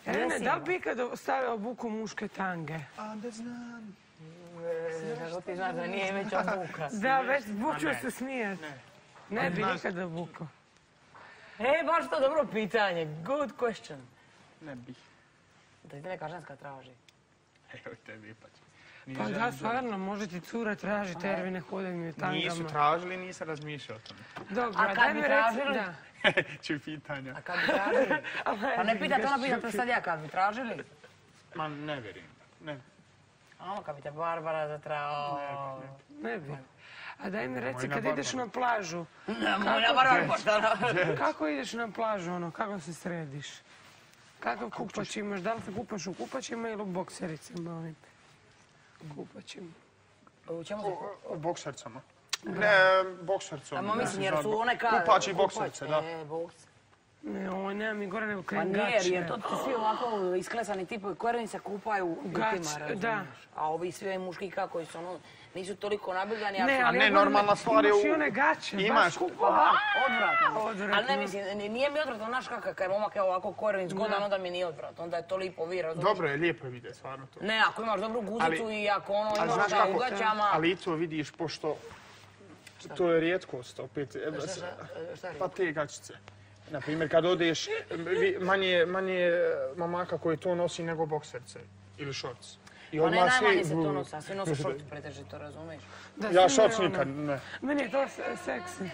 Irene, da li bi ikada stavio obuku muške tange? A, da znam. Kako ti znaš da nije već obuka? Da, već počeo se smijeti. Ne bi nikada obuku. Baš to dobro pitanje. Good question. Ne bih. Da ti neka ženska traži. Evo tebi ipak. Pa da, stvarno, može ti cura tražiti Ervine hodanju u tangama. Nisu tražili, nisam razmišljao o tome. Dobro, A kad bi tražili? Čuj pitanja. A kad bi tražili? Pa ne pitate, ona pitate sad ja kad bi tražili? Ma ne vjerujem. Ne. A ono kad bi te Barbara zatrao... Ne bi. A daj mi reci, kad ideš na plažu... Moja Barbara poštana. Kako ideš na plažu, ono, kako se središ? Kakav kupač imaš? Da li se kupaš u kupačima ili u boksericama ovim? Kupačima. U čemu se... U boksercama. Ne, boksercom. Tamo mislim, jer su one kao... Kupač i bokserce, da. Ne, ovo nema mi gore nego Pa krem nije, gaće. jer to ti svi ovako isklesani tipovi koreni se kupaju u kutima, razumiješ? A ovi svi muški kako su ono, nisu toliko nabildani. Ne, normalna stvar je u... Imaš i one gaće, Imaš. Odvratno. Ali ne mislim, nije mi odvratno, znaš kakav je momak ovako koren zgodan, onda mi nije odvratno, onda je to lipo vi, razumiješ? Dobro je, lijepo je vidjeti stvarno to. Ne, ako imaš dobru guzicu i ako ono imaš da u gaćama... Ali i to vidiš, pošto to je rijetkost opet. Pa te gaćice. Naprimjer, kad odeš, manje mamaka koji to nosi nego bokserce ili šorc. Pa ne, najmanje se to nosi, a svi nose šorc pretežito, razumiješ? Ja šorc nikad, ne. Meni je to seksi.